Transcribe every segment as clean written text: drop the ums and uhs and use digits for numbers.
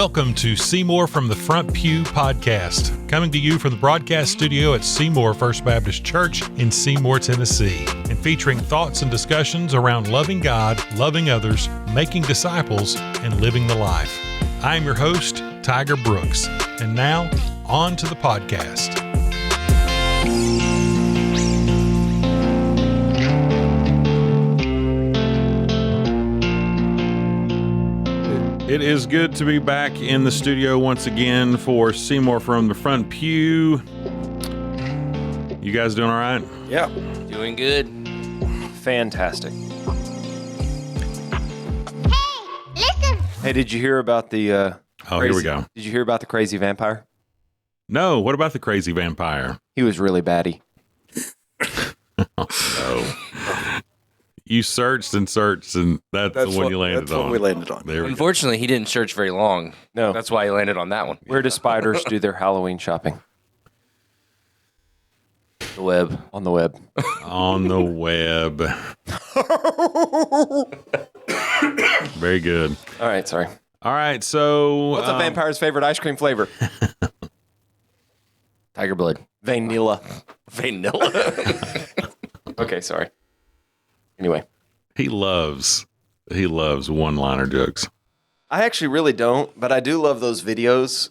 Welcome to Seymour from the Front Pew podcast, coming to you from the broadcast studio at Seymour First Baptist Church in Seymour, Tennessee, and featuring thoughts and discussions around loving God, loving others, making disciples, and living the life. I am your host, Tiger Brooks, and now, on to the podcast. It is good to be back in the studio once again for Seymour from the Front Pew. You guys doing all right? Yeah. Doing good. Fantastic. Hey, listen. Hey, did you hear about the Here we go. Did you hear about the crazy vampire? No, what about the crazy vampire? He was really batty. No. You searched, and that's the one you landed on. That's what we landed on. There we go. Unfortunately, he didn't search very long. No. That's why he landed on that one. Where do spiders do their Halloween shopping? The web. On the web. On the web. Very good. All right, sorry. All right, so What's a vampire's favorite ice cream flavor? Tiger blood. Vanilla. Vanilla. Okay, sorry. Anyway. he loves one-liner jokes. I actually really don't, but I do love those videos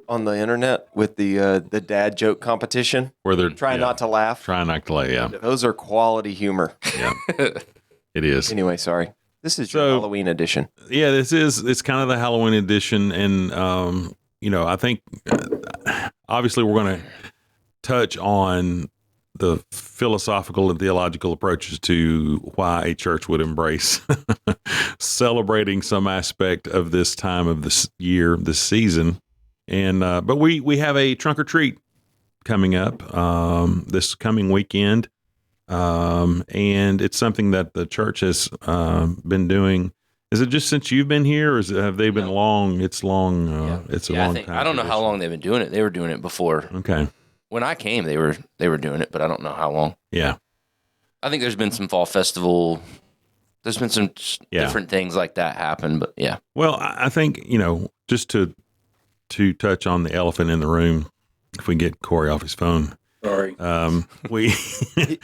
on the internet with the dad joke competition. Where they're Try not to laugh. Try not to lay, yeah. Those are quality humor. Yeah. It is. Anyway, sorry. This is your So- Halloween edition. Yeah, it's kind of the Halloween edition, and I think obviously we're going to touch on the philosophical and theological approaches to why a church would embrace celebrating some aspect of this time of this year, this season, and but we have a trunk or treat coming up this coming weekend, and it's something that the church has been doing. Is it just since you've been here, or have they been long? It's long. It's a long time. I don't know how long they've been doing it. They were doing it before. Okay. When I came, they were doing it, but I don't know how long. Yeah. I think there's been some fall festival. There's been some different things like that happen, but yeah. Well, I think, just to touch on the elephant in the room, if we get Corey off his phone. Sorry.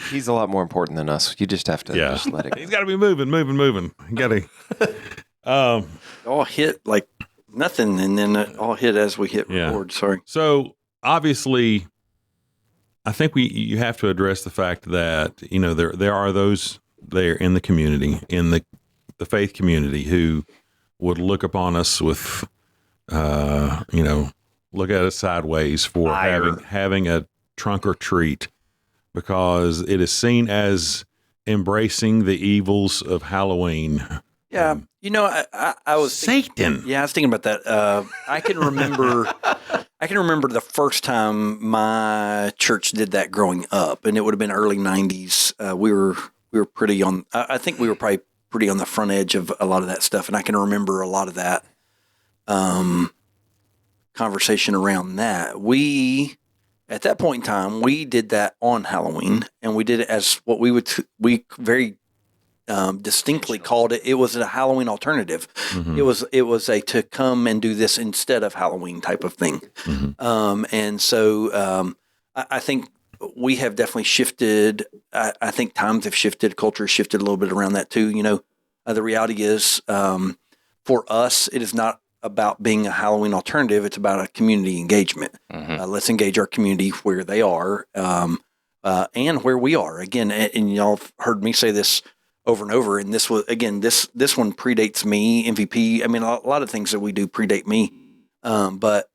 He's a lot more important than us. You just have to just let it go. He's got to be moving. You got to. All hit like nothing, and then it all hit as we hit record. Sorry. So obviously, I think you have to address the fact that there are those there in the community, in the faith community, who would look upon us with, look at us sideways for having a trunk or treat, because it is seen as embracing the evils of Halloween. Yeah, I was Satan. I was thinking about that. I can remember. I can remember the first time my church did that growing up, and it would have been early '90s. We were pretty on. I think we were probably pretty on the front edge of a lot of that stuff, and I can remember a lot of that conversation around that. At that point in time, we did that on Halloween, and we did it as what we very distinctly called it. It was a Halloween alternative. Mm-hmm. It was a to come and do this instead of Halloween type of thing. Mm-hmm. And so I think we have definitely shifted. I think times have shifted, culture has shifted a little bit around that too. The reality is for us, it is not about being a Halloween alternative. It's about a community engagement. Mm-hmm. Let's engage our community where they are and where we are. Again, and y'all have heard me say this over and over. And this was, again, this one predates me, MVP. I mean, a lot of things that we do predate me. But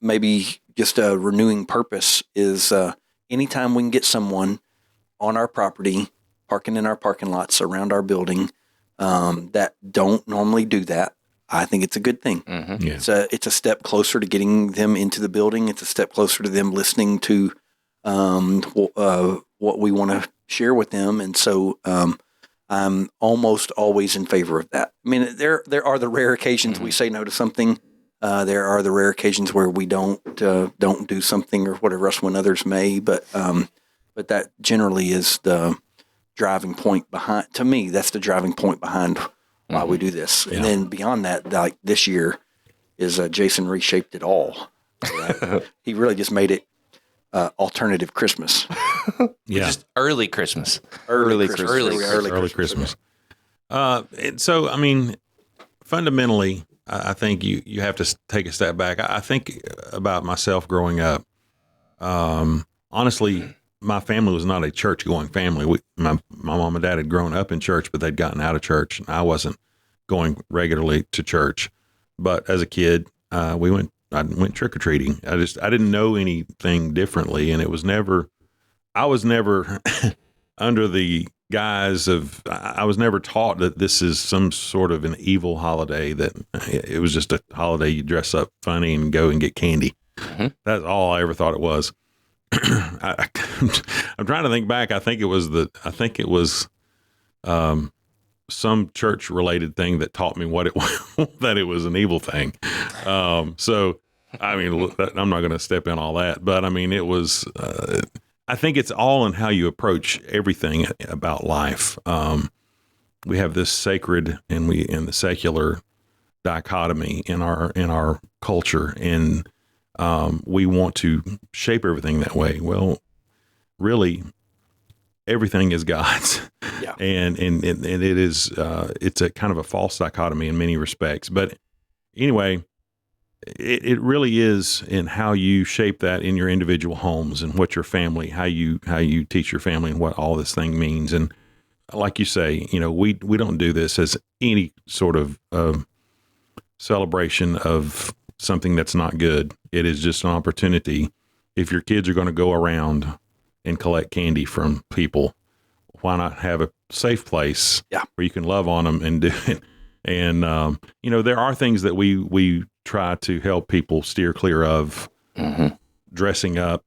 maybe just a renewing purpose is anytime we can get someone on our property, parking in our parking lots around our building that don't normally do that, I think it's a good thing. Mm-hmm. Yeah. It's a step closer to getting them into the building. It's a step closer to them listening to what we want to share with them. And so I'm almost always in favor of that. I mean, there are the rare occasions we say no to something. There are the rare occasions where we don't do something or whatever else when others may. But that generally is the driving point behind. To me, that's the driving point behind why we do this. Yeah. And then beyond that, like this year, is Jason reshaped it all. Right? He really just made it alternative Christmas. Yeah. Just early Christmas. Early Christmas. And so, I mean, fundamentally, I think you have to take a step back. I think about myself growing up. Honestly, my family was not a church-going family. My mom and dad had grown up in church, but they'd gotten out of church, and I wasn't going regularly to church. But as a kid, I went trick-or-treating. I didn't know anything differently, and I was never under the guise of, I was never taught that this is some sort of an evil holiday, that it was just a holiday you dress up funny and go and get candy. Mm-hmm. That's all I ever thought it was. I'm trying to think back. I think it was some church related thing that taught me what it was, that it was an evil thing. So, I mean, I'm not going to step in all that, but I mean, it was, I think it's all in how you approach everything about life. We have this sacred and the secular dichotomy in our culture, and we want to shape everything that way. Well, really, everything is God's. Yeah. And it is, it's a kind of a false dichotomy in many respects. But anyway, it really is in how you shape that in your individual homes, and what your family, how you teach your family, and what all this thing means. And like you say, we don't do this as any sort of celebration of something that's not good. It is just an opportunity. If your kids are going to go around and collect candy from people, why not have a safe place where you can love on them and do it? And, there are things that we try to help people steer clear of, dressing up,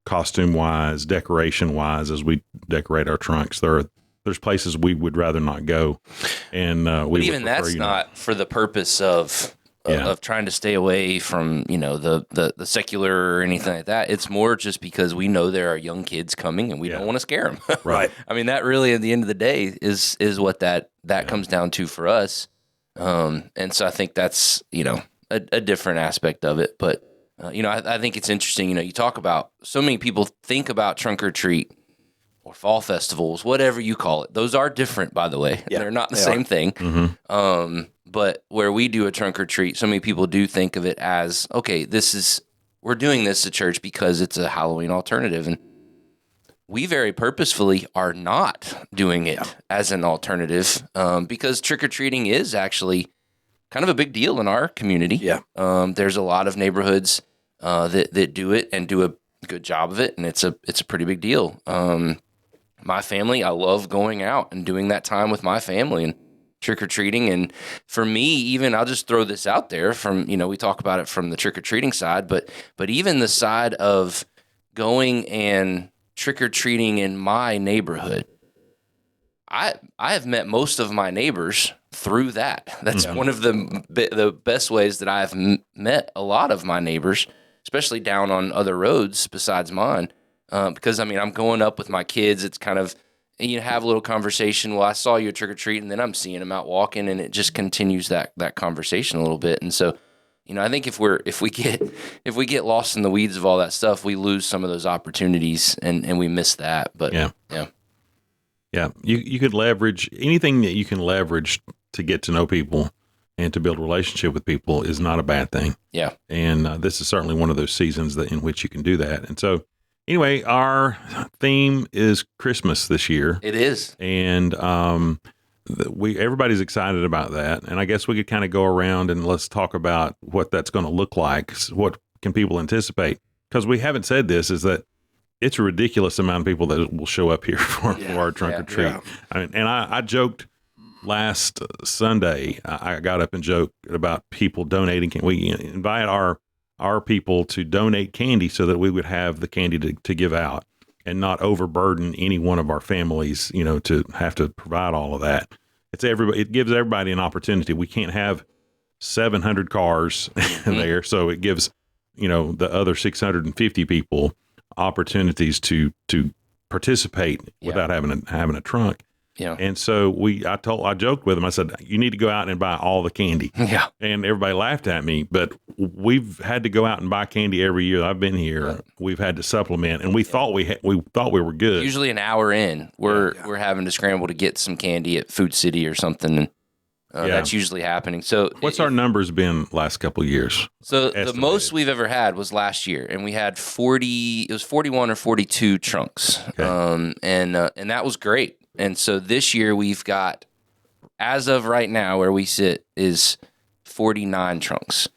costume wise, decoration wise, as we decorate our trunks. There's places we would rather not go. And, but even that's not for the purpose of trying to stay away from, the secular or anything like that. It's more just because we know there are young kids coming, and we don't want to scare them. Right. I mean, that really, at the end of the day, is what that comes down to for us. And so I think that's, a different aspect of it. But, I think it's interesting, you talk about, so many people think about trunk or treat or fall festivals, whatever you call it. Those are different, by the way. Yeah, they're not the same thing. Mm-hmm. But where we do a trunk or treat, so many people do think of it as, okay, we're doing this at church because it's a Halloween alternative. And we very purposefully are not doing it as an alternative, because trick-or-treating is actually kind of a big deal in our community. Yeah. There's a lot of neighborhoods that do it and do a good job of it, and it's a pretty big deal. My family, I love going out and doing that time with my family and trick-or-treating. And for me, even, I'll just throw this out there from, we talk about it from the trick-or-treating side, but even the side of going and trick-or-treating in my neighborhood, I have met most of my neighbors through that. That's one of the best ways that I've met a lot of my neighbors, especially down on other roads besides mine. Because, I'm going up with my kids. It's kind of, have a little conversation. Well, I saw you at trick-or-treat, and then I'm seeing them out walking, and it just continues that conversation a little bit. And so, I think if we get lost in the weeds of all that stuff, we lose some of those opportunities, and we miss that. But yeah, you could leverage anything that you can leverage to get to know people and to build a relationship with people is not a bad thing. Yeah, and this is certainly one of those seasons in which you can do that. And so, anyway, our theme is Christmas this year. It is, and everybody's excited about that. And I guess we could kind of go around and let's talk about what that's going to look like. What can people anticipate? Because we haven't said this, is that it's a ridiculous amount of people that will show up here for our trunk or treat. Yeah. I joked last Sunday. I got up and joked about people donating. We invite our people to donate candy so that we would have the candy to give out and not overburden any one of our families, to have to provide all of that. It gives everybody an opportunity. We can't have 700 cars there. So it gives, the other 650 people opportunities to participate without having a trunk. Yeah. And so I joked with him. I said, you need to go out and buy all the candy. Yeah. And everybody laughed at me, but we've had to go out and buy candy every year I've been here. We've had to supplement, and we thought we thought we were good. Usually an hour in, we're having to scramble to get some candy at Food City or something. And that's usually happening. So What's our numbers been last couple of years? So Estimated. the most we've ever had was last year, and we had 40. It was 41 or 42 trunks, and that was great. And so this year we've got, as of right now, where we sit is 49 trunks.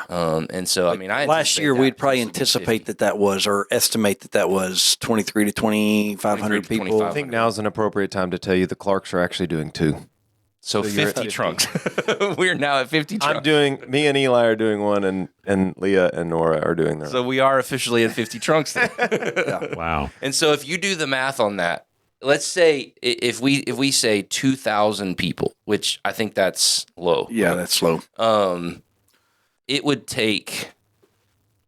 And so I mean, last year we'd probably anticipate that was, or estimate that was 23 to 2,500 people. I think now's an appropriate time to tell you the Clarks are actually doing 2. So you're 50 trunks. We're now at 50 trunks. Me and Eli are doing one, and Leah and Nora are doing their So we are officially at 50 trunks then. Wow. And so if you do the math on that, let's say if we say 2,000 people, which I think that's low. Yeah, that's low. It would take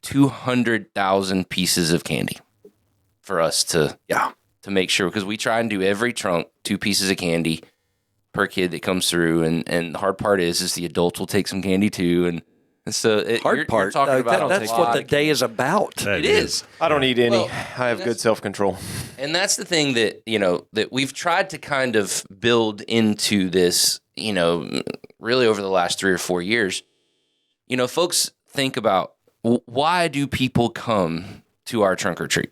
200,000 pieces of candy for us to make sure, because we try and do every trunk 2 pieces of candy per kid that comes through, and the hard part is the adults will take some candy too, and so That's what the day is about. It is. I don't eat any. Well, I have good self-control. And that's the thing that, that we've tried to kind of build into this, really over the last 3 or 4 years. Folks think about, why do people come to our trunk or treat?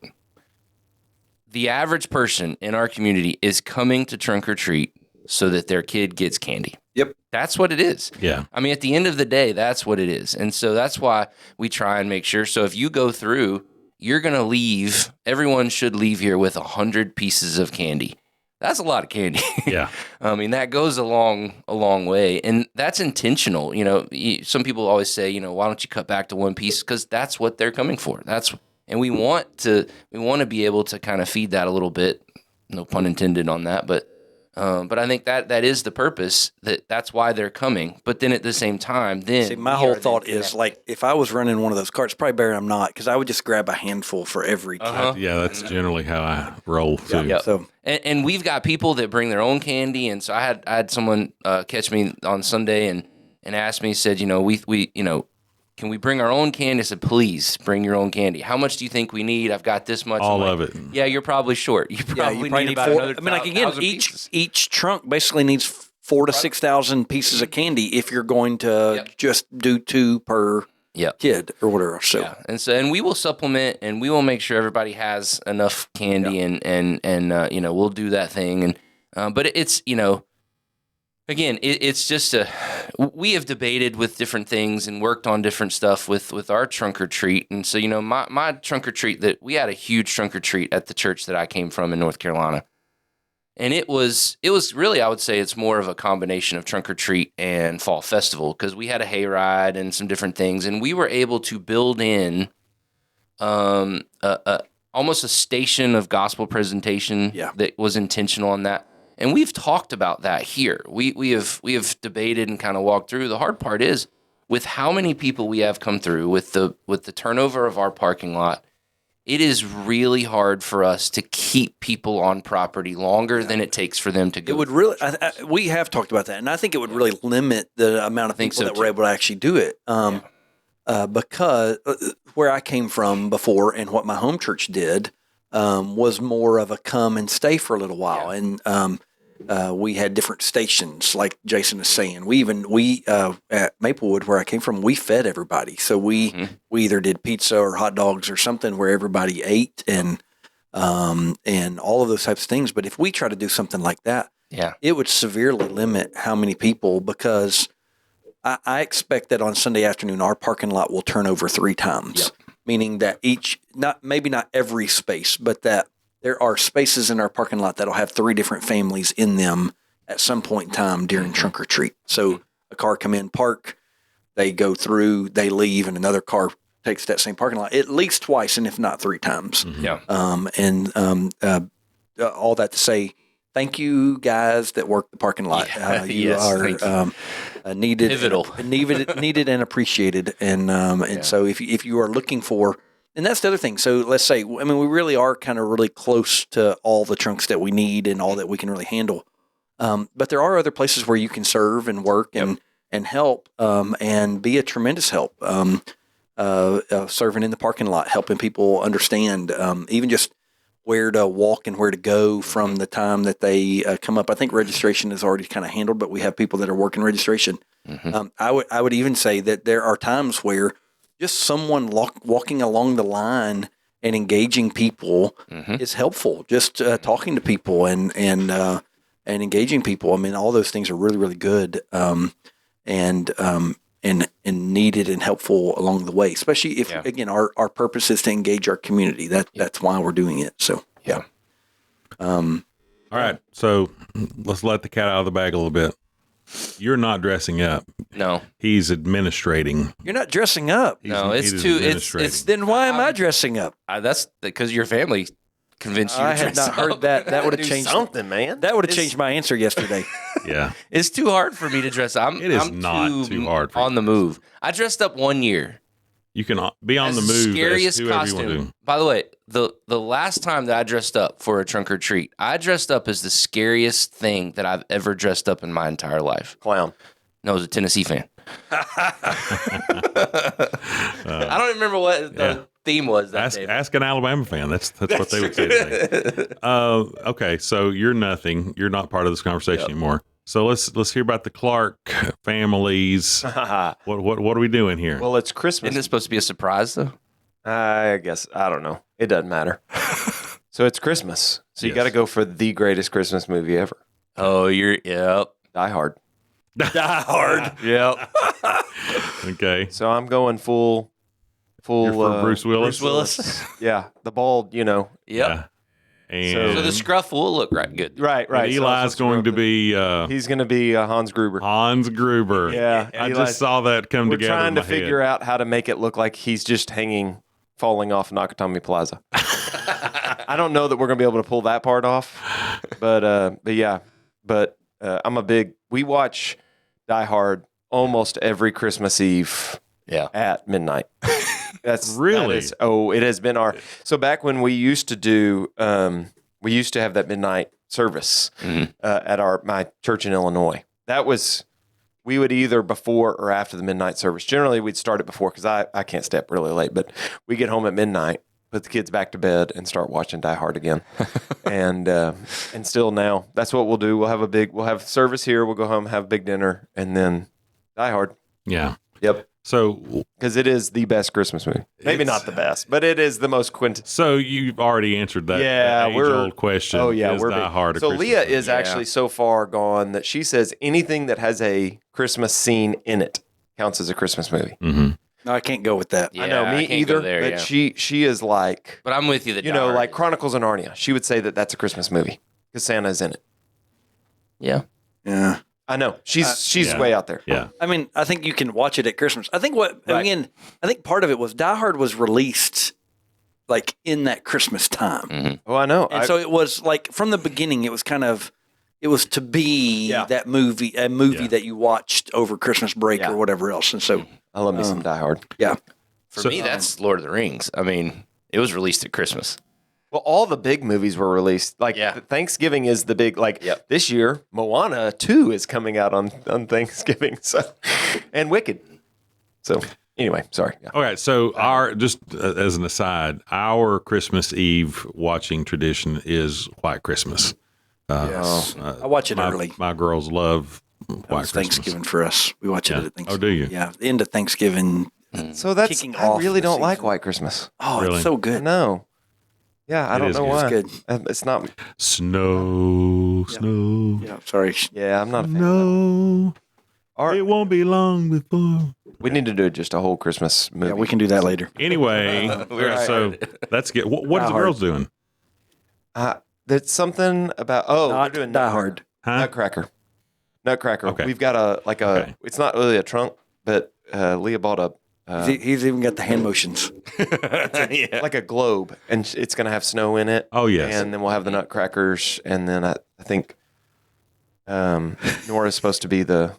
The average person in our community is coming to trunk or treat so that their kid gets candy. Yep. That's what it is. Yeah. I mean, at the end of the day, that's what it is. And so that's why we try and make sure. So if you go through, you're going to leave, everyone should leave here with 100 pieces of candy. That's a lot of candy. Yeah. I mean, that goes a long way. And that's intentional. Some people always say, why don't you cut back to 1 piece? Because that's what they're coming for. And we want to be able to kind of feed that a little bit. No pun intended on that, but I think that is the purpose. That's why they're coming. But then at the same time, my whole thought is, like, if I was running one of those carts, probably better I'm not, because I would just grab a handful for every kid. Yeah, that's generally how I roll too. Yep. So and we've got people that bring their own candy, and so I had someone catch me on Sunday and ask me, said, we can we bring our own candy? I said, please bring your own candy. How much do you think we need? I've got this much. All of it. Yeah, you're probably short. You probably need about 4. another. I mean, like, again, 1,000 pieces. each trunk basically needs 4,000 to 6,000 pieces of candy if you're going to just do 2 per kid or whatever. So and we will supplement, and we will make sure everybody has enough candy, and we'll do that thing. And but it's again, it's just we have debated with different things and worked on different stuff with our trunk or treat. And so, my trunk or treat, that we had a huge trunk or treat at the church that I came from in North Carolina. And it was really, I would say it's more of a combination of trunk or treat and fall festival, because we had a hayride and some different things. And we were able to build in almost a station of gospel presentation that was intentional on that. And we've talked about that here. We have debated and kind of walked through. The hard part is, with how many people we have come through, with the turnover of our parking lot, it is really hard for us to keep people on property longer than it takes for them to go. It would really. We have talked about that, and I think it would really limit the amount of people that were able to actually do it. Because where I came from before, and what my home church did, was more of a come and stay for a little while. And we had different stations, like Jason is saying. We at Maplewood, where I came from, we fed everybody. So we either did pizza or hot dogs or something where everybody ate, and all of those types of things. But if we try to do something like that, it would severely limit how many people, because I expect that on Sunday afternoon, our parking lot will turn over 3 times. Meaning that maybe not every space, but that there are spaces in our parking lot that'll have 3 different families in them at some point in time during trunk or treat. So a car come in, park, they go through, they leave, and another car takes that same parking lot at least twice, and if not 3 times. All that to say, thank you guys that work the parking lot. You are needed, pivotal, needed and appreciated. And so if you are looking for, and that's the other thing. So let's say, we really are kind of really close to all the trunks that we need and all that we can really handle. But there are other places where you can serve and work and help and be a tremendous help. Serving in the parking lot, helping people understand, even just where to walk and where to go from the time that they come up. I think registration is already kind of handled, but we have people that are working registration. I would even say that there are times where just someone walking along the line and engaging people is helpful. Just talking to people and engaging people. I mean, all those things are really, really good and needed and helpful along the way. Especially if again our purpose is to engage our community. That's why we're doing it. So All right, so let's let the cat out of the bag a little bit. You're not dressing up. No, He's administrating. you're not dressing up. no, He's it's too. administrating. It's Then why am I dressing up? that's because your family convinced you. I to had dress not heard up. that. That would have Do changed something, man. That would have It's- changed my answer yesterday. Yeah. It's too hard for me to dress up. It is I'm not too hard for you on to the move. I dressed up one year. You can be on As the the move. scariest as whoever you want costume. to. By the way, the last time that I dressed up for a trunk or treat, I dressed up as the scariest thing that I've ever dressed up in my entire life. Clown. No, I was a Tennessee fan. I don't remember what the theme was that day. Ask an Alabama fan. That's what they would say today. Okay, so you're nothing. You're not part of this conversation anymore. So let's hear about the Clark families. What are we doing here? Well, it's Christmas. Isn't it supposed to be a surprise though? I guess I don't know. It doesn't matter. So it's Christmas. So you Yes. got to go for the greatest Christmas movie ever. Oh, yep. Die Hard. Die Hard. Yep. Okay. So I'm going full. You're for Bruce Willis? Bruce Willis. Yeah, the bald. Yep. Yeah. And So the scruff will look good. Right. and Eli's going to be He's going to be Hans Gruber. Hans Gruber. Yeah, I Eli's- just saw that come We're together. trying in to my figure head. out how to make it look like he's just falling off Nakatomi Plaza. I don't know that we're going to be able to pull that part off, but yeah. But we watch Die Hard almost every Christmas Eve Yeah. at midnight. Really? It has been so back when we used to do, we used to have that midnight service at my church in Illinois. We would either before or after the midnight service. Generally, we'd start it before because I can't stay up really late, but we get home at midnight, put the kids back to bed, and start watching Die Hard again. and still now, that's what we'll do. We'll have service here. We'll go home, have a big dinner, and then Die Hard. Yeah. Yep. So Because it is the best Christmas movie. Maybe not the best, but it is the most So you've already answered that, Yeah, that we're- age-old question. Oh yeah, is we're Die big. Hard a So Christmas Leah movie? is actually so far gone that she says anything that has a Christmas scene in it counts as a Christmas movie. Mhm. No, I can't go with that. Yeah, I know, me can't go either. there, but yeah. she is like, But I'm with you. That you know, like Chronicles of Narnia. She would say that that's a Christmas movie because Santa's in it. yeah. Yeah. I know she's yeah. way out there. Yeah. I mean, I think you can watch it at Christmas. I think Right. I think part of it was Die Hard was released like in that Christmas time. Oh, I know. And so it was like from the beginning, it was to be Yeah. that movie, a movie Yeah. that you watched over Christmas break Yeah. or whatever else. And so, I love me some Die Hard. yeah. For me, that's Lord of the Rings. I mean, it was released at Christmas. Well, all the big movies were released. Like Yeah. Thanksgiving is the big Yep. this year. Moana 2 is coming out on Thanksgiving. So and Wicked. So anyway, sorry. Yeah. Okay, so as an aside, our Christmas Eve watching tradition is White Christmas. I watch it early. My girls love White It's Christmas. Thanksgiving for us. We watch Yeah. it at Thanksgiving. Oh, do you? Yeah. The end of Thanksgiving. So that's Kicking I off really the don't like season. White Christmas. Oh, Really? it's so I good. know. Yeah, I It don't is know good. why. It's good. It's not. Snow. Yeah. Sorry. Yeah, I'm not a fan. No. Our- It won't be long before. we need to do just a whole Christmas movie. Yeah, we can do that later. Anyway, Right. so let's get. What are Die the Hard. girls doing? There's something about. Oh, Not we're doing Die Hard. Huh? Nutcracker. Nutcracker. Okay. We've got Okay. It's not really a trunk, but Leah bought a. He's even got the hand motions. Like a globe, and it's going to have snow in it. Oh, yes. And then we'll have the nutcrackers, and then I think Nora's supposed to be the.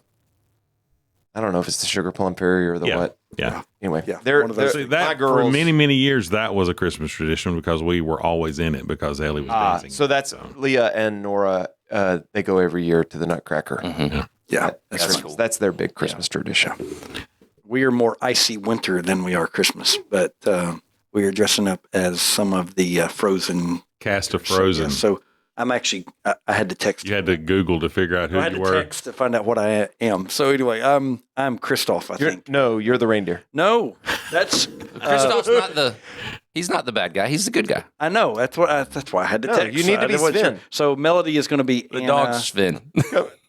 I don't know if it's the sugar plum fairy or the Yeah. what. Yeah. Anyway, Yeah, they're, one of those. they're- See, that my girls. for many, many years, that was a Christmas tradition because we were always in it because Ellie was dancing. So that's Leah and Nora they go every year to the Nutcracker. Yeah, That's their big Christmas tradition. we are more icy winter than we are Christmas, but we are dressing up as some of the Frozen Cast of Frozen. So I'm actually, I had to text. You had to Google to figure out who I had you to were. text to find out what I am. So anyway, I'm Kristoff, I think. No, you're the reindeer. No, that's Kristoff's not the. He's not the bad guy. He's the good guy. I know. That's why I had to No, text. you need to I be wasn't Sven. sure. So Melody is going to be The Anna. dog's Sven.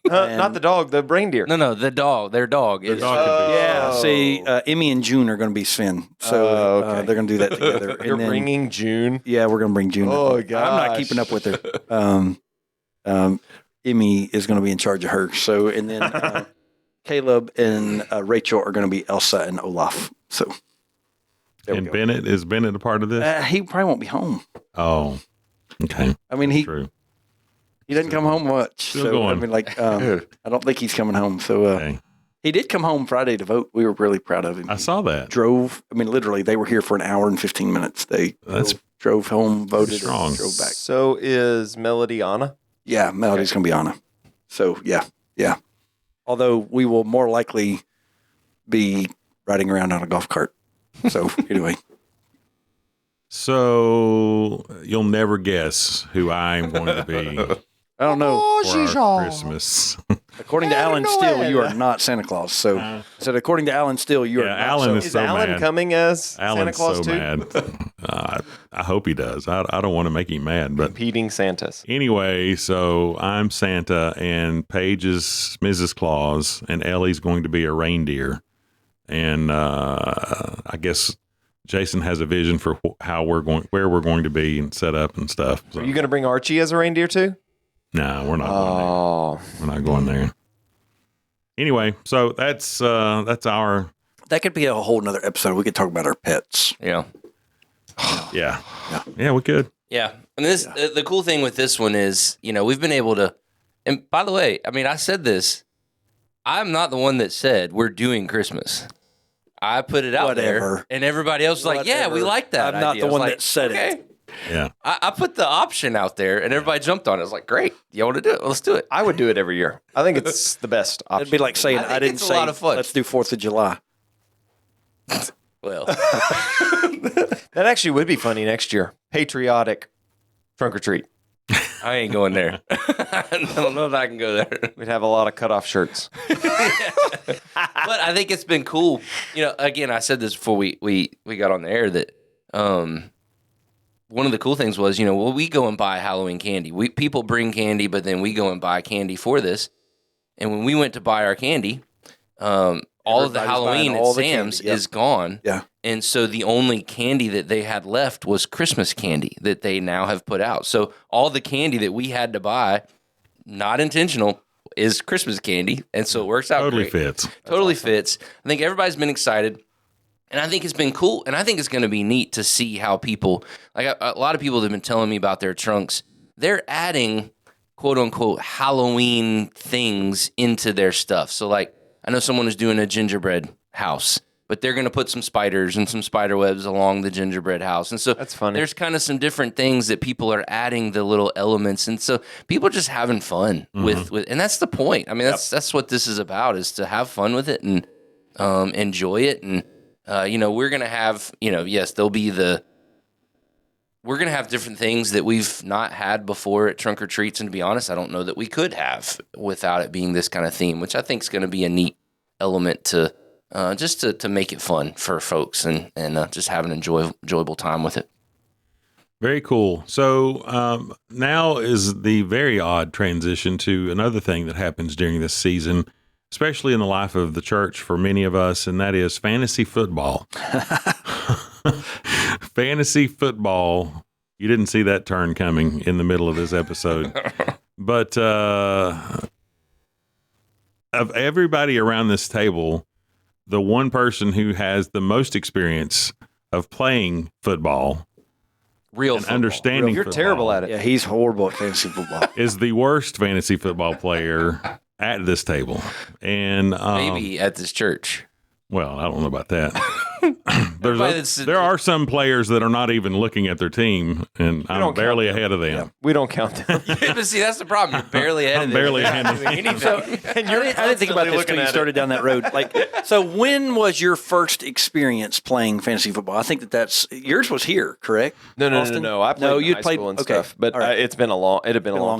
Not the dog, the reindeer. No, the dog. Their dog is. dog could be- Yeah. Oh. See, Emmy and June are going to be Sven. So Okay. they're going to do that together. You're and then, bringing June. Yeah, we're going to bring June. Oh, I'm not gosh. keeping up with her. Emmy is going to be in charge of her. So, and then Caleb and Rachel are going to be Elsa and Olaf. So, there And we go. Bennett, is Bennett a part of this? He probably won't be home. Oh, okay. I mean, he True. doesn't come home much. Still So, going. I mean, like, I don't think he's coming home. So, Okay. he did come home Friday to vote. We were really proud of him. I saw that. Drove. I mean, literally, they were here for an hour and 15 minutes. They That's drove home, voted, strong. and drove back. So is Melody Anna? Yeah, Melody's going to be Anna. So, yeah. Although we will more likely be riding around on a golf cart. So, anyway. So you'll never guess who I'm going to be I don't know. for our Christmas. According to Alan Steele, you are not Santa Claus. So, I said, according to Alan Steele, you are Yeah, not. Alan so, is Is so Alan mad. coming as Santa Alan's Claus so too? mad. I hope he does. I don't want to make him mad, but Competing Santas. anyway, so I'm Santa, and Paige is Mrs. Claus, and Ellie's going to be a reindeer. And I guess Jason has a vision for where we're going to be and set up and stuff. So, Are you going to bring Archie as a reindeer too? no, we're not going there. Oh, We're not going there. Anyway, so that's our that could be a whole nother episode. We could talk about our pets. Yeah. yeah we could. Yeah. And this the cool thing with this one is, we've been able to, and by the way, I mean, I said this, I'm not the one that said we're doing Christmas. I put it out there, Whatever. and everybody else was like, yeah, we Whatever. like that I'm not idea. the I was one like, that said it. okay. Yeah. I put the option out there, and everybody jumped on it. I was like, great. You want to do it? Let's do it. I would do it every year. I think it's the best option. It'd be like saying, I think I didn't it's a say, lot of fun. let's do 4th of July. Well, That actually would be funny next year. Patriotic trunk or treat. I ain't going there. I don't know if I can go there. We'd have a lot of cutoff shirts. But I think it's been cool. Again, I said this before we got on the air that one of the cool things was, we go and buy Halloween candy. People bring candy, but then we go and buy candy for this. And when we went to buy our candy, all of the Everybody's Halloween buying at all the Sam's candy, yep. is gone. Yeah. And so the only candy that they had left was Christmas candy that they now have put out. So all the candy that we had to buy, not intentional, is Christmas candy. And so it works out Totally great. fits. Totally fits. I think everybody's been excited. And I think it's been cool. And I think it's going to be neat to see how people, like a lot of people have been telling me about their trunks. They're adding quote unquote Halloween things into their stuff. So like, I know someone is doing a gingerbread house, but they're going to put some spiders and some spider webs along the gingerbread house. And so That's funny. there's kind of some different things that people are adding the little elements. And so people are just having fun with, and that's the point. I mean, that's what this is about, is to have fun with it and enjoy it. And, we're going to have, yes, we're going to have different things that we've not had before at Trunk or Treats. And to be honest, I don't know that we could have without it being this kind of theme, which I think is going to be a neat element to just to make it fun for folks and just have an enjoyable time with it. Very cool. So now is the very odd transition to another thing that happens during this season, especially in the life of the church for many of us, and that is fantasy football. Fantasy football. You didn't see that turn coming in the middle of this episode. But of everybody around this table, the one person who has the most experience of playing football Real and football. understanding You're football terrible at it. Yeah, he's horrible at fantasy football. is the worst fantasy football player at this table. And Maybe at this church. well, I don't know about that. there are some players that are not even looking at their team, and I'm don't barely count them. ahead of them. We don't count them. But see, that's the problem. You're barely ahead of them. barely You're ahead not of doing them. anything. And I didn't think about this until you started down that road. Like, so when was your first experience playing fantasy football? I think that's yours was here, correct? No. I played in you'd high played school and okay. stuff, but All right. it had been a long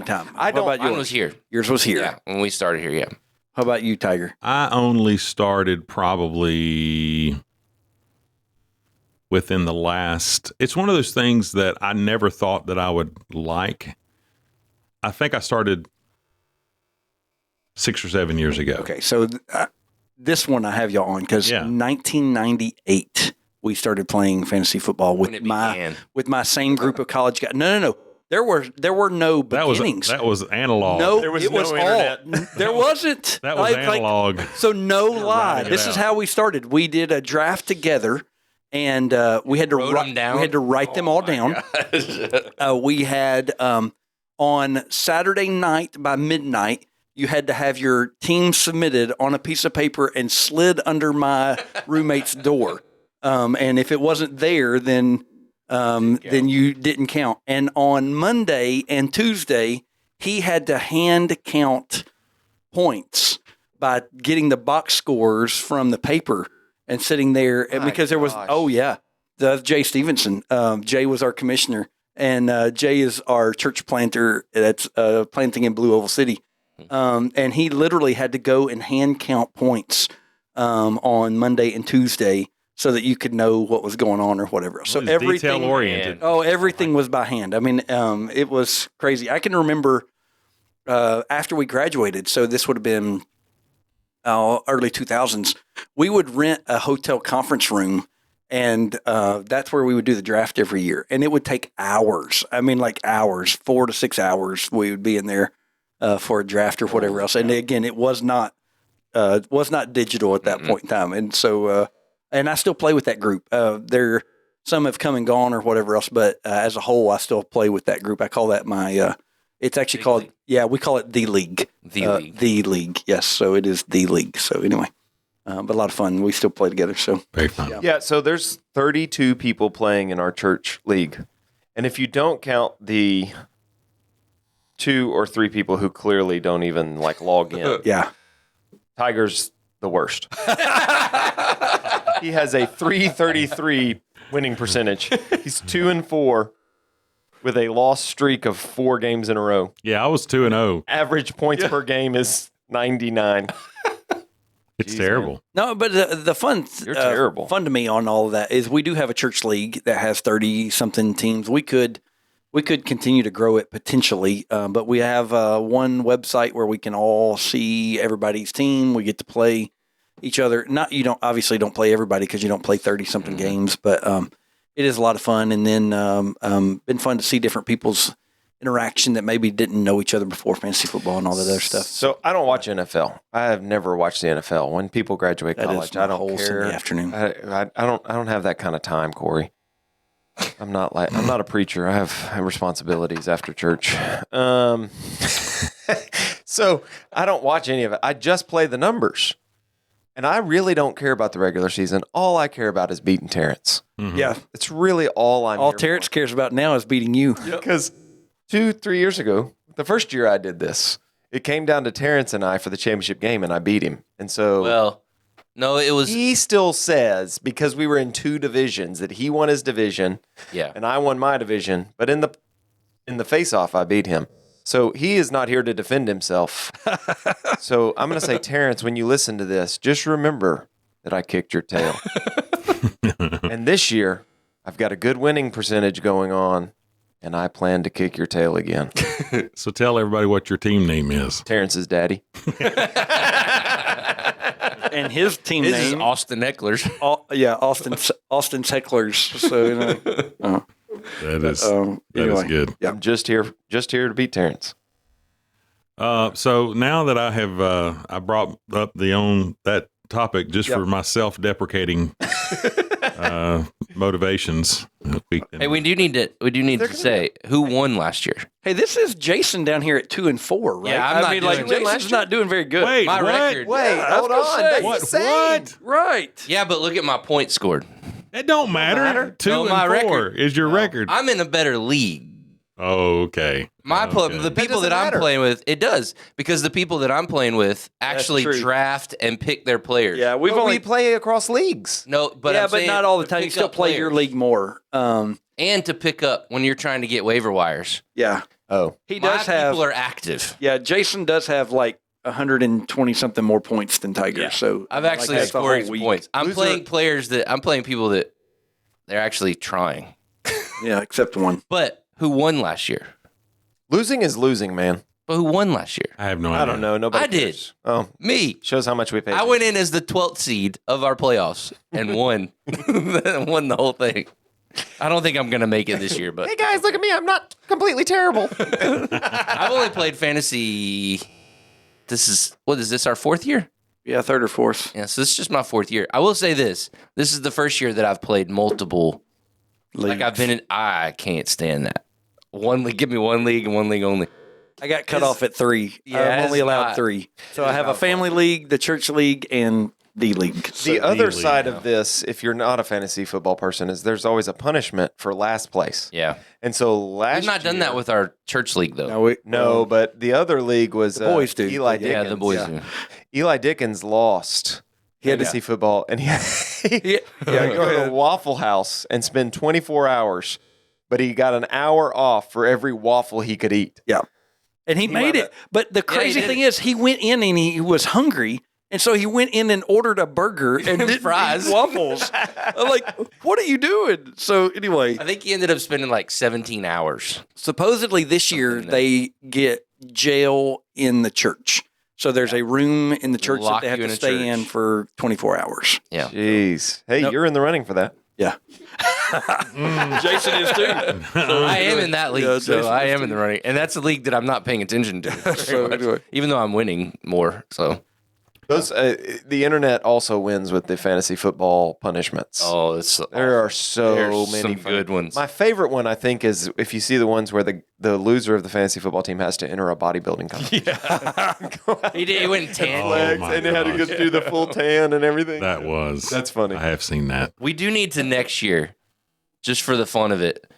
time. time. I What don't. about Mine yours? was here. Yours was here. Yeah, when we started here, yeah. How about you, Tiger? I only started probably within the last. It's one of those things that I never thought that I would like. I think I started 6 or 7 years ago. Okay, so this one I have y'all on because Yeah. 1998 we started playing fantasy football When with it my began. same group of college guys. No. There were no beginnings. That was analog. No, There was it no was internet. all. There wasn't. That was analog. so no lie. writing it This is out. how we started. We did a draft together, and we had to Wrote them down? We had to write them all down. We had on Saturday night by midnight. You had to have your team submitted on a piece of paper and slid under my roommate's door. And if it wasn't there, then you didn't count. And on Monday and Tuesday, he had to hand count points by getting the box scores from the paper and sitting there. And My because there was, gosh. the Jay Stevenson. Jay was our commissioner, and Jay is our church planter that's planting in Blue Oval City. And he literally had to go and hand count points on Monday and Tuesday so that you could know what was going on or whatever. So It was everything, detail oriented. everything was by hand. I mean, it was crazy. I can remember after we graduated. So this would have been early 2000s. We would rent a hotel conference room. And that's where we would do the draft every year. And it would take hours. I mean, like hours, 4 to 6 hours. We would be in there for a draft or whatever else. And again, it was not digital at that point in time. And so, and I still play with that group. Some have come and gone or whatever else, but as a whole, I still play with that group. I call that my. It's actually Big called league. we call it the league. The league. The league. Yes, so it is the league. So anyway, but a lot of fun. We still play together. So Very fun. Yeah, so there's 32 people playing in our church league. And if you don't count the 2 or 3 people who clearly don't even like log in, yeah. Tiger's the worst. He has a 333 winning percentage. He's 2-4 with a loss streak of 4 games in a row. Yeah, I was 2-0. Average points per game is 99. It's Jeez, terrible. No, but the fun, You're terrible. Fun to me on all of that is we do have a church league that has 30 something teams. We could continue to grow it potentially, but we have one website where we can all see everybody's team. We get to play each other. You don't play everybody because you don't play 30 something games, but it is a lot of fun. And then been fun to see different people's interaction that maybe didn't know each other before fantasy football and all that other stuff. So I don't watch NFL. I have never watched the NFL. When people graduate That is college, my I don't whole care. Sunday afternoon. I don't have that kind of time, Corey. I'm not a preacher. I have responsibilities after church. So I don't watch any of it. I just play the numbers. And I really don't care about the regular season. All I care about is beating Terrence. Yeah. It's really all I'm All here Terrence cares about now is beating you. because 2-3 years ago, the first year I did this, it came down to Terrence and I for the championship game, and I beat him. And so Well, no, it was he still says, because we were in 2 divisions, that he won his division yeah. and I won my division. But in the face-off, I beat him. So he is not here to defend himself. So I'm going to say, Terrence, when you listen to this, just remember that I kicked your tail. And this year, I've got a good winning percentage going on, and I plan to kick your tail again. So tell everybody what your team name is. Terrence's daddy. And his team This is name, Austin Eckler's. Austin Hecklers. So That is anyway. good. Yeah. I'm just here to beat Terrence. So now that I have I brought up that topic just for my self-deprecating motivations. Hey, we do need to say who won last year. Hey, this is Jason down here at 2-4, right? Yeah, I'm not doing good. Jason's not doing very good. Wait, My what? record. Wait, Yeah, I hold was on. gonna say. That's What? insane. Right. Yeah, but look at my points scored. It don't matter. 2 No, and my 4 record. is your record. I'm in a better league. Oh, okay. The people doesn't that I'm matter. playing with, it does, because the people that I'm playing with actually true. draft and pick their players. Yeah, we've But only we play across leagues. No, but yeah, I'm but saying not all the to time. You pick still up play your players. league more. And to pick up when you're trying to get waiver wires. Yeah, Oh, he My does have. people are active. Yeah, Jason does have like 120 something more points than Tiger. Yeah. So I've like, actually that's the scored whole week. points. I'm Loser- playing people that they're actually trying. Yeah, except one. But who won last year? losing is losing, man. But who won last year? I have no idea. I don't know. Nobody I did. cares. Oh, Me. shows how much we paid. I went in as the 12th seed of our playoffs and won. Won the whole thing. I don't think I'm going to make it this year, but Hey guys, look at me. I'm not completely terrible. I've only played fantasy. What is this, our 4th year? Yeah, third or fourth. Yeah, so this is just my 4th year. I will say this. This is the first year that I've played multiple. Like I've been in, I can't stand that. One league, give me one league and one league only. I got cut off at 3. Yeah, I'm only it's allowed not- 3. So I have a family league, the church league, and D league. The other league, side of this, if you're not a fantasy football person, is there's always a punishment for last place. Yeah. And so last We've not done that with our church league, though. No, but the other league was The boys do. Eli Yeah, Dickens. Yeah, the boys do. Eli Dickens lost fantasy football, and he Yeah, go to a Waffle House and spend 24 hours, but he got an hour off for every waffle he could eat. Yeah. And he made it. But the crazy thing is, he went in and he was hungry. And so he went in and ordered a burger and didn't fries. eat waffles. I'm like, what are you doing? So anyway, I think he ended up spending like 17 hours. supposedly this year they get jail in the church. So there's a room in the church that Lock they have you to in a stay in church. for 24 hours. Yeah. Jeez. Hey, Nope. you're in the running for that. Yeah. Jason is too. I am in that league, Yeah, so Jason I is am in the running. And that's a league that I'm not paying attention to. very So much, anyway. even though I'm winning more. So, Those the internet also wins with the fantasy football punishments. oh, it's There are so There's many some good ones. My favorite one, I think, is if you see the ones where the loser of the fantasy football team has to enter a bodybuilding competition. He went 10. Oh, Legs, my and they had to gosh. just do the full tan and everything. That was. That's funny. I have seen that. We do need to next year, just for the fun of it.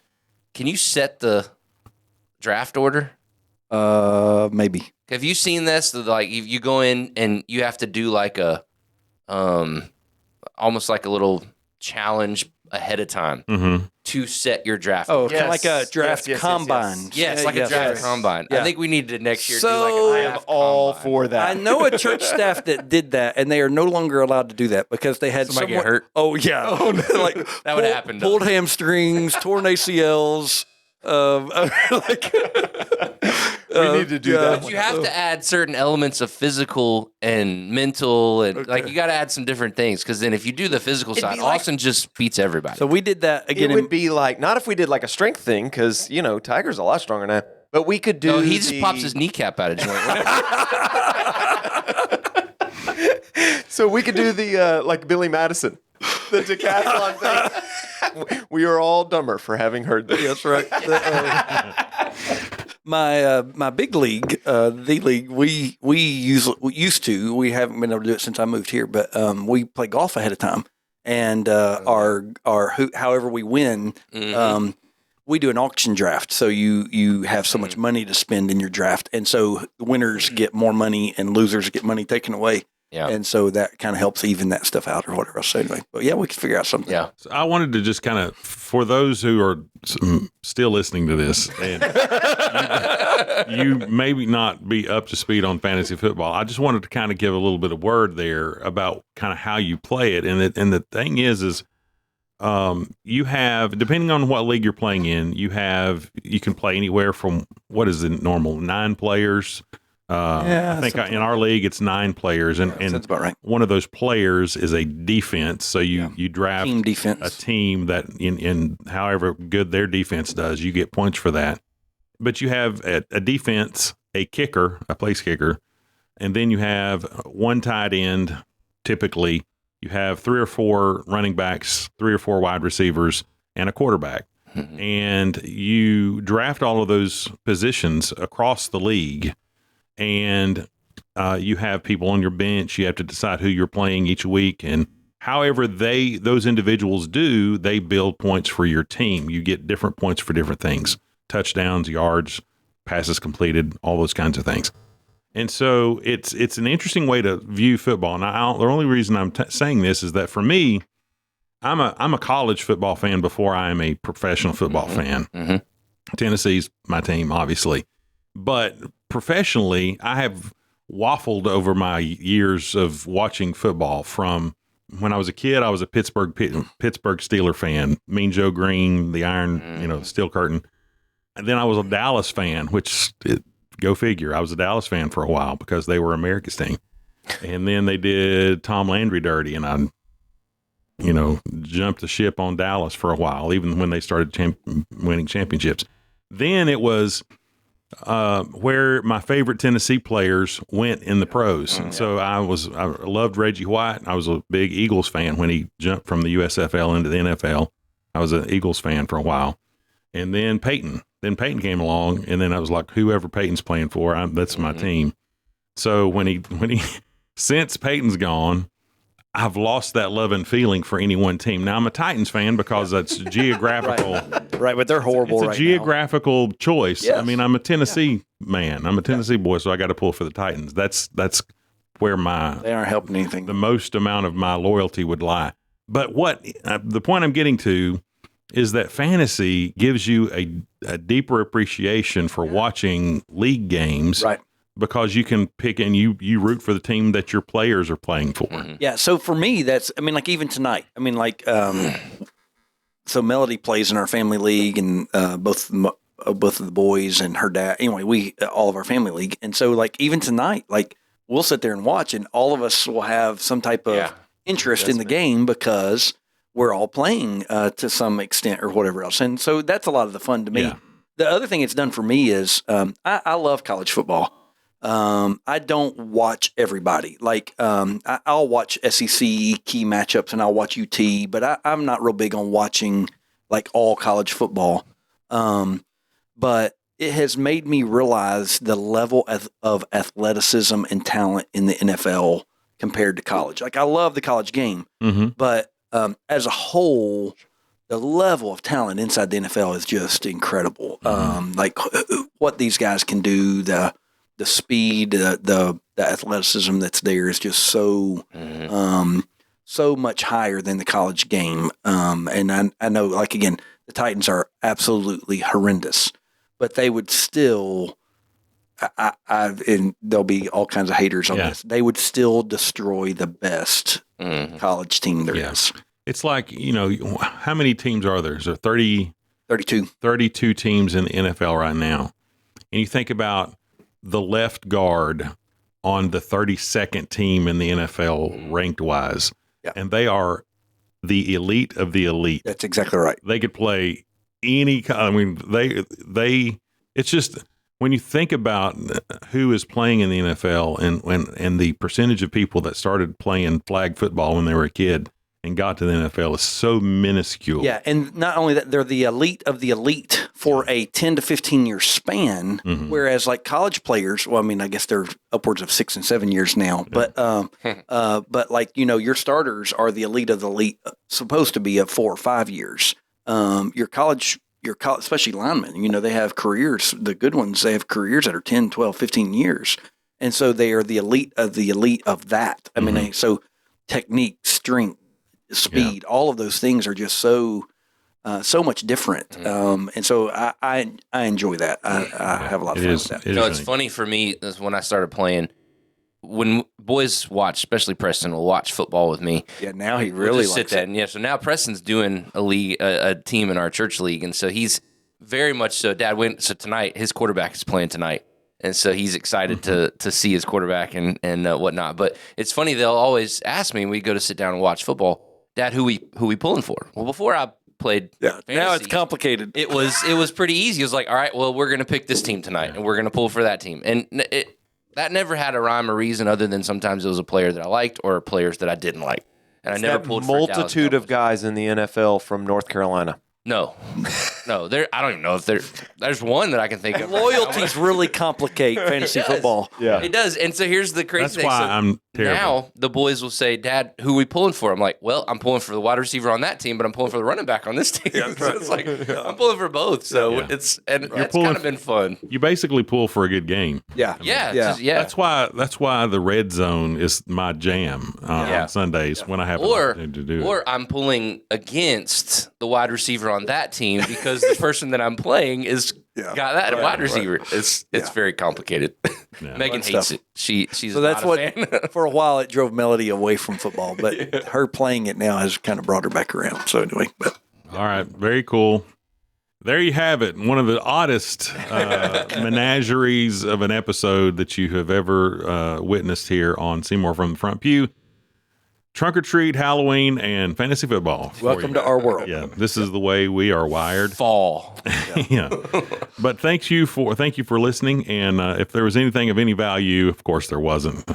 Can you set the draft order? Maybe. Have you seen this? Like you go in and you have to do like a, almost like a little challenge ahead of time Mm-hmm. to set your draft. Oh, order. kind of like a draft yes, combine. Yes, like a draft combine. Yeah. I think we need to next year So- do like I a am draft all combine. for that. I know a church staff that did that, and they are no longer allowed to do that because they had Somebody someone get hurt? Oh yeah, like That would happen, though. Pulled hamstrings, torn ACLs. Like we need to do that. But you have to add certain elements of physical and mental, and like you got to add some different things because then if you do the physical side, be like- Austin just beats everybody. So we did that It again. would be like, not if we did like a strength thing, because, Tiger's a lot stronger now. But we could do. no, he just pops his kneecap out of joint. So we could do the like Billy Madison, the decathlon thing. We are all dumber for having heard this. That's right. My big league, the league we used to. We haven't been able to do it since I moved here, but we play golf ahead of time, and however we win. We do an auction draft, so you have so much money to spend in your draft, and so winners get more money and losers get money taken away. Yeah. And so that kind of helps even that stuff out or whatever. So anyway, but yeah, we can figure out something. Yeah. So I wanted to just kind of, for those who are still listening to this, and you maybe not be up to speed on fantasy football, I just wanted to kind of give a little bit of word there about kind of how you play it. And the thing is you have, depending on what league you're playing in, you can play anywhere from, what is the normal, 9 players. I think in our league it's 9 players, and Sounds about right. one of those players is a defense. So you draft Team defense. a team that in however good their defense does, you get points for that. But you have a defense, a kicker, a place kicker, and then you have one tight end typically, you have 3 or 4 running backs, 3 or 4 wide receivers, and a quarterback. And you draft all of those positions across the league, and you have people on your bench. You have to decide who you're playing each week, and however those individuals do, they build points for your team. You get different points for different things: touchdowns, yards, passes completed, all those kinds of things. And so it's an interesting way to view football. And the only reason I'm saying this is that for me, I'm a college football fan before I am a professional football fan. Tennessee's my team, obviously, but professionally, I have waffled over my years of watching football. From when I was a kid, I was a Pittsburgh Steeler fan, Mean Joe Green, the Iron, Steel Curtain. And then I was a Dallas fan, go figure. I was a Dallas fan for a while because they were America's team. And then they did Tom Landry dirty, and I, jumped the ship on Dallas for a while, even when they started winning championships. Then it was where my favorite Tennessee players went in the pros. So I loved Reggie White. I was a big Eagles fan when he jumped from the USFL into the NFL. I was an Eagles fan for a while. And then Peyton came along, and then I was like, whoever Peyton's playing for, that's my team. So when he since Peyton's gone, I've lost that love and feeling for any one team. Now I'm a Titans fan because that's geographical. Right, but they're horrible. It's a right geographical choice. Yes. I mean, I'm a Tennessee man. I'm a Tennessee boy, so I got to pull for the Titans. That's where they aren't helping anything. The most amount of my loyalty would lie. But the point I'm getting to is that fantasy gives you a deeper appreciation for watching league games, right? Because you can pick and you root for the team that your players are playing for. Yeah. So for me, like even tonight, so Melody plays in our family league, and both of the boys and her dad. Anyway, we all of our family league, and so like even tonight, like we'll sit there and watch, and all of us will have some type of interest in the game because we're all playing to some extent or whatever else. And so that's a lot of the fun to me. Yeah. The other thing it's done for me is I love college football. I don't watch everybody. Like I'll watch SEC key matchups and I'll watch UT, but I'm not real big on watching like all college football. But it has made me realize the level of athleticism and talent in the NFL compared to college. Like I love the college game, but as a whole, the level of talent inside the NFL is just incredible. Like what these guys can do, the speed, the athleticism that's there is just so so much higher than the college game. And I know, like again, the Titans are absolutely horrendous, but they would still. And there'll be all kinds of haters on this. They would still destroy the best college team there is. It's like, how many teams are there? Is there 32 teams in the NFL right now. And you think about the left guard on the 32nd team in the NFL ranked wise. Yeah. And they are the elite of the elite. That's exactly right. They could play any, it's just, when you think about who is playing in the NFL and the percentage of people that started playing flag football when they were a kid and got to the NFL is so minuscule. Yeah, and not only that, they're the elite of the elite for a 10 to 15 year span, whereas like college players, well, I mean, I guess they're upwards of 6 and 7 years now, but like, your starters are the elite of the elite, supposed to be at 4 or 5 years. Your college, especially linemen, they have careers, the good ones, they have careers that are 10, 12, 15 years. And so they are the elite of that. I mean, so technique, strength, speed, all of those things are just so much different. And so I enjoy that. I have a lot of fun with that. It's funny for me is when I started playing, when boys watch, especially Preston will watch football with me. Yeah, now he really likes sit that. And so now Preston's doing a team in our church league, and so he's very much so. Dad went so tonight. His quarterback is playing tonight, and so he's excited to see his quarterback and whatnot. But it's funny, they'll always ask me when we go to sit down and watch football, Dad, who we pulling for? Well, before I played fantasy, now it's complicated. It was pretty easy. It was like, all right, well, we're going to pick this team tonight, and we're going to pull for that team, and that never had a rhyme or reason other than sometimes it was a player that I liked or players that I didn't like. and I It's never that pulled for Dallas multitude of Cowboys. guys in the NFL from North Carolina. No, there. I don't even know if there's one that I can think of. Loyalties really complicate fantasy It does. football. It does. And so here's the crazy That's thing. why So I'm terrible. now the boys will say, "Dad, who are we pulling for?" I'm like, "Well, I'm pulling for the wide receiver on that team, but I'm pulling for the running back on this team." So it's like I'm pulling for both. So Yeah. it's pulling kind of been fun. You basically pull for a good game. Yeah. Yeah, Yeah. just- That's why the red zone is my jam on Sundays when I have an opportunity to do it. Or I'm pulling against the wide receiver on that team because the person that I'm playing is got that wide receiver. It's very complicated. Megan Fun hates stuff. it. She's So that's not what, a fan. for a while, it drove Melody away from football, but her playing it now has kind of brought her back around. So anyway, but All right, very cool. There you have it. One of the oddest menageries of an episode that you have ever witnessed here on Seymour from the Front Pew. Trunk or treat, Halloween, and fantasy football. for welcome you. to our world. Yeah, this is the way we are wired. Fall. Yeah. But thank you for listening. And if there was anything of any value, of course there wasn't.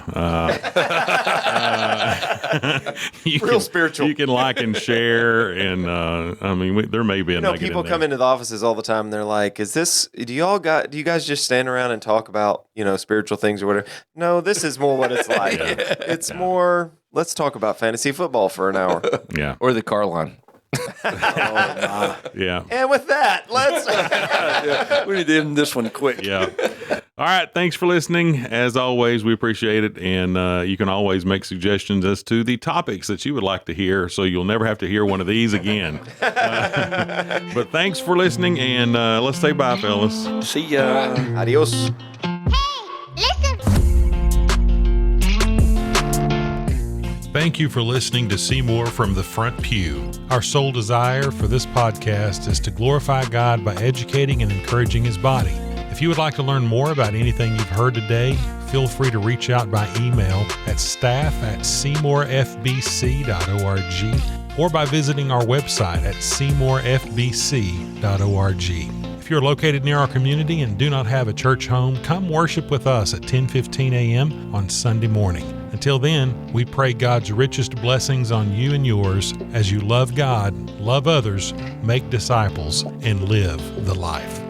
Real spiritual. You can like and share, and I mean, there may be a negative. People in come there. into the offices all the time and they're like, do you guys just stand around and talk about, spiritual things or whatever? No, this is more what it's like. It's more, let's talk about fantasy football for an hour. Yeah, Or the car line. yeah, And with that, let's We need to end this one quick. yeah. All right, thanks for listening. As always, we appreciate it, and you can always make suggestions as to the topics that you would like to hear, so you'll never have to hear one of these again. But thanks for listening, and let's say bye, fellas. See ya. Adios. Listen. Thank you for listening to Seymour from the Front Pew. Our sole desire for this podcast is to glorify God by educating and encouraging His body. If you would like to learn more about anything you've heard today, feel free to reach out by email at staff@seymourfbc.org or by visiting our website at seymourfbc.org. If you're located near our community and do not have a church home, come worship with us at 10:15 a.m. on Sunday morning. Until then, we pray God's richest blessings on you and yours as you love God, love others, make disciples, and live the life.